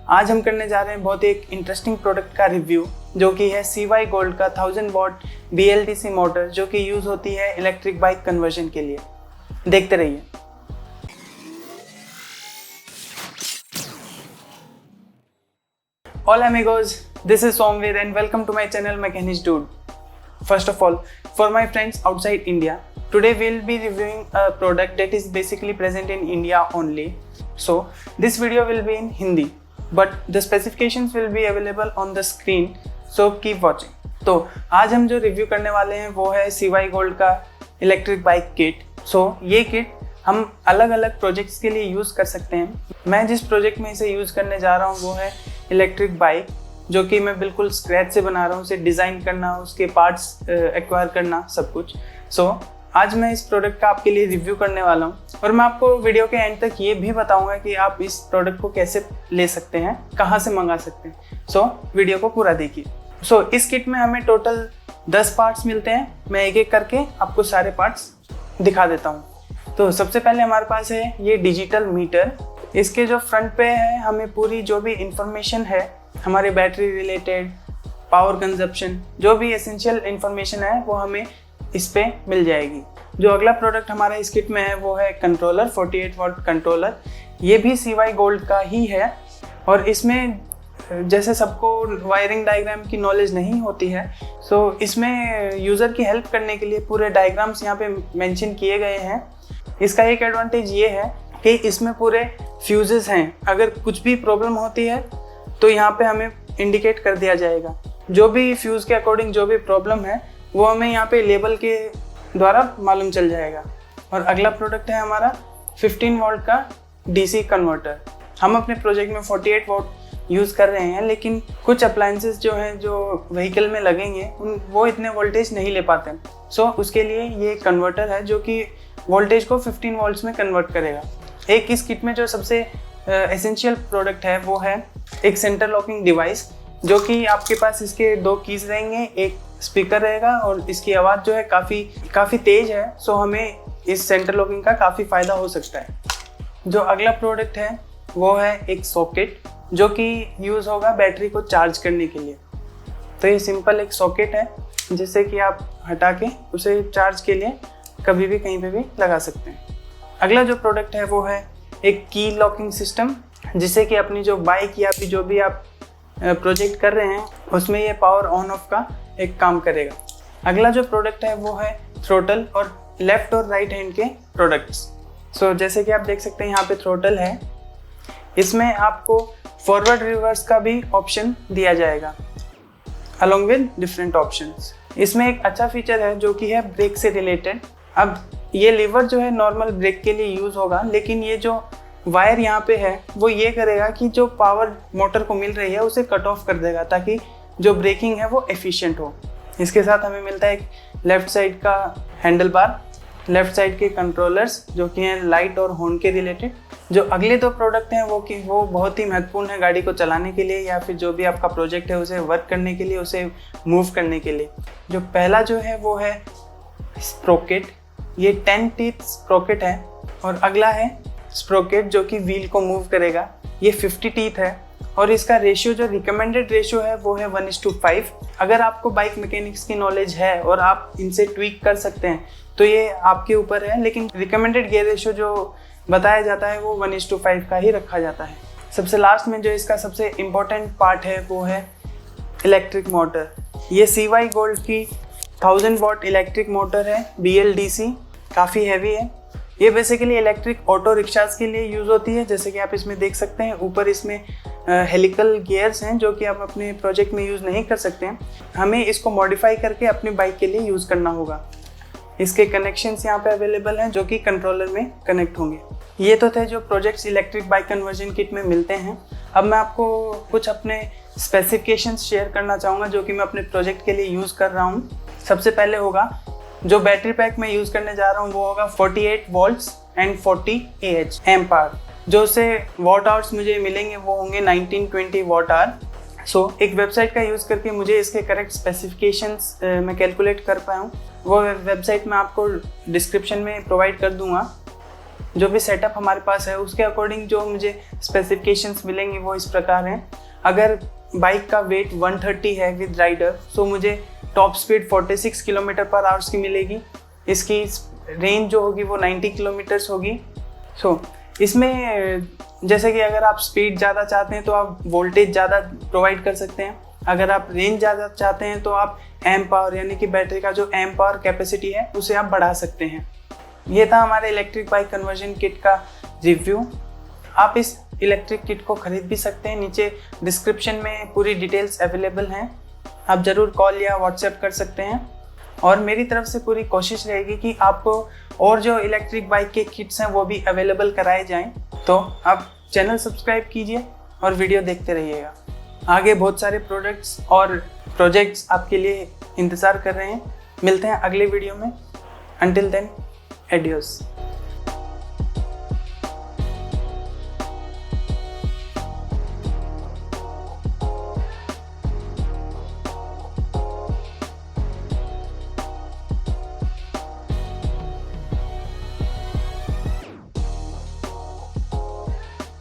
आज हम करने जा रहे हैं बहुत ही एक इंटरेस्टिंग प्रोडक्ट का रिव्यू, जो कि है CY गोल्ड का 1000 वॉट BLDC मोटर, जो कि यूज़ होती है इलेक्ट्रिक बाइक कन्वर्जन के लिए। देखते रहिए। All amigos, this is Somveer and welcome to my channel Mechanisch Dude. First of all, for my friends outside India, today we'll be reviewing a product that is basically present in India only. So this video will be in Hindi, but the specifications will be available on the screen. So keep watching. तो आज हम जो review करने वाले हैं वो है CY gold का इलेक्ट्रिक बाइक किट। सो ये किट हम अलग अलग प्रोजेक्ट्स के लिए यूज़ कर सकते हैं। मैं जिस प्रोजेक्ट में इसे यूज़ करने जा रहा हूँ वो है इलेक्ट्रिक बाइक, जो कि मैं बिल्कुल स्क्रैच से बना रहा हूँ, उसे डिज़ाइन करना, उसके पार्ट्स एक्वायर करना, सब कुछ। सो आज मैं इस प्रोडक्ट का आपके लिए रिव्यू करने वाला हूँ और मैं आपको वीडियो के एंड तक ये भी बताऊँगा कि आप इस प्रोडक्ट को कैसे ले सकते हैं, कहाँ से मंगा सकते हैं। सो वीडियो को पूरा देखिए। सो इस किट में हमें टोटल 10 पार्ट्स मिलते हैं। मैं एक एक करके आपको सारे पार्ट्स दिखा देता हूँ। तो सबसे पहले हमारे पास है ये डिजिटल मीटर। इसके जो फ्रंट पे है हमें पूरी जो भी इंफॉर्मेशन है हमारे बैटरी रिलेटेड, पावर कंजप्शन, जो भी एसेंशियल इंफॉर्मेशन है वो हमें इस पे मिल जाएगी। जो अगला प्रोडक्ट हमारा इस किट में है वो है कंट्रोलर, 48 वॉट कंट्रोलर। ये भी CY गोल्ड का ही है और इसमें जैसे सबको वायरिंग डायग्राम की नॉलेज नहीं होती है, सो इसमें यूज़र की हेल्प करने के लिए पूरे डायग्राम्स यहाँ पे मेंशन किए गए हैं। इसका एक एडवांटेज ये है कि इसमें पूरे फ्यूजेस हैं। अगर कुछ भी प्रॉब्लम होती है तो यहाँ पे हमें इंडिकेट कर दिया जाएगा। जो भी फ्यूज़ के अकॉर्डिंग जो भी प्रॉब्लम है वो हमें यहाँ पे लेबल के द्वारा मालूम चल जाएगा। और अगला प्रोडक्ट है हमारा 15 वोल्ट का DC कन्वर्टर। हम अपने प्रोजेक्ट में 48 वोल्ट यूज़ कर रहे हैं, लेकिन कुछ अप्लायंसेस जो हैं जो व्हीकल में लगेंगे वो इतने वोल्टेज नहीं ले पाते। सो उसके लिए ये कन्वर्टर है जो कि वोल्टेज को 15 वोल्ट्स में कन्वर्ट करेगा। एक इस किट में जो सबसे एसेंशियल प्रोडक्ट है वो है एक सेंटर लॉकिंग डिवाइस, जो कि आपके पास इसके 2 कीज़ रहेंगे, एक स्पीकर रहेगा और इसकी आवाज़ जो है काफ़ी तेज़ है। सो हमें इस सेंटर लॉकिंग का काफ़ी फ़ायदा हो सकता है। जो अगला प्रोडक्ट है वो है एक सॉकेट, जो कि यूज़ होगा बैटरी को चार्ज करने के लिए। तो ये सिंपल एक सॉकेट है जिससे कि आप हटा के उसे चार्ज के लिए कभी भी कहीं पे भी लगा सकते हैं। अगला जो प्रोडक्ट है वो है एक की लॉकिंग सिस्टम, जिससे कि अपनी जो बाइक या फिर जो भी आप प्रोजेक्ट कर रहे हैं उसमें ये पावर ऑन ऑफ का एक काम करेगा। अगला जो प्रोडक्ट है वो है थ्रोटल और लेफ़्ट और राइट हैंड के प्रोडक्ट्स। सो जैसे कि आप देख सकते हैं यहाँ पे थ्रोटल है, इसमें आपको फॉरवर्ड रिवर्स का भी ऑप्शन दिया जाएगा अलॉन्ग विद डिफरेंट ऑप्शंस। इसमें एक अच्छा फीचर है जो कि है ब्रेक से रिलेटेड। अब ये लीवर जो है नॉर्मल ब्रेक के लिए यूज़ होगा, लेकिन ये जो वायर यहाँ पे है वो ये करेगा कि जो पावर मोटर को मिल रही है उसे कट ऑफ कर देगा, ताकि जो ब्रेकिंग है वो एफिशिएंट हो। इसके साथ हमें मिलता है एक लेफ़्ट साइड का हैंडल बार, लेफ़्ट साइड के कंट्रोलर्स जो कि हैं लाइट और हॉर्न के रिलेटेड। जो अगले 2 प्रोडक्ट हैं वो बहुत ही महत्वपूर्ण है गाड़ी को चलाने के लिए या फिर जो भी आपका प्रोजेक्ट है उसे वर्क करने के लिए, उसे मूव करने के लिए। जो पहला जो है वो है स्प्रोकेट। ये 10 टीथ स्प्रोकेट है और अगला है स्प्रोकेट जो कि व्हील को मूव करेगा। ये 50 टीथ है और इसका रेशियो जो रिकमेंडेड रेशियो है वो है 1:5। अगर आपको बाइक मैकेनिक्स की नॉलेज है और आप इनसे ट्वीक कर सकते हैं तो ये आपके ऊपर है, लेकिन रिकमेंडेड गियर रेशियो जो बताया जाता है वो 1:5 का ही रखा जाता है। सबसे लास्ट में जो इसका सबसे इम्पोर्टेंट पार्ट है वो है इलेक्ट्रिक मोटर। ये CY गोल्ड की 1000 वॉट इलेक्ट्रिक मोटर है, BLDC, काफ़ी हैवी है। ये बेसिकली इलेक्ट्रिक ऑटो रिक्शाज के लिए यूज़ होती है। जैसे कि आप इसमें देख सकते हैं ऊपर इसमें हेलिकल गियर्स हैं जो कि आप अपने प्रोजेक्ट में यूज़ नहीं कर सकते हैं। हमें इसको मॉडिफाई करके अपनी बाइक के लिए यूज़ करना होगा। इसके कनेक्शंस यहाँ पे अवेलेबल हैं जो कि कंट्रोलर में कनेक्ट होंगे। ये तो थे जो projects electric bike conversion kit में मिलते हैं। अब मैं आपको कुछ अपने स्पेसिफिकेशंस शेयर करना चाहूँगा जो कि मैं अपने प्रोजेक्ट के लिए यूज़ कर रहा हूँ। सबसे पहले होगा जो बैटरी पैक मैं यूज़ करने जा रहा हूँ वो होगा 48 volts and 40 AH amp hour. जो से वॉट आवर्स मुझे मिलेंगे वो होंगे 1920 वॉट आवर। सो एक वेबसाइट का यूज़ करके मुझे इसके करेक्ट स्पेसिफिकेशंस मैं कैलकुलेट कर पाया हूँ। वो वेबसाइट मैं आपको डिस्क्रिप्शन में प्रोवाइड कर दूँगा। जो भी सेटअप हमारे पास है उसके अकॉर्डिंग जो मुझे स्पेसिफिकेशंस मिलेंगी वो इस प्रकार हैं। अगर बाइक का वेट 130 है विद राइडर, सो मुझे टॉप स्पीड 46 किलोमीटर पर आवर्स की मिलेगी। इसकी रेंज जो होगी वो 90 किलोमीटर्स होगी। सो इसमें जैसे कि अगर आप स्पीड ज़्यादा चाहते हैं तो आप वोल्टेज ज़्यादा प्रोवाइड कर सकते हैं। अगर आप रेंज ज़्यादा चाहते हैं तो आप एम्प पावर यानी कि बैटरी का जो एम्प पावर कैपेसिटी है उसे आप बढ़ा सकते हैं। ये था हमारे इलेक्ट्रिक बाइक कन्वर्जन किट का रिव्यू। आप इस इलेक्ट्रिक किट को खरीद भी सकते हैं, नीचे डिस्क्रिप्शन में पूरी डिटेल्स अवेलेबल हैं। आप ज़रूर कॉल या व्हाट्सएप कर सकते हैं और मेरी तरफ से पूरी कोशिश रहेगी कि आपको और जो इलेक्ट्रिक बाइक के किट्स हैं वो भी अवेलेबल कराए जाएं। तो आप चैनल सब्सक्राइब कीजिए और वीडियो देखते रहिएगा। आगे बहुत सारे प्रोडक्ट्स और प्रोजेक्ट्स आपके लिए इंतज़ार कर रहे हैं। मिलते हैं अगले वीडियो में। Until then, adios.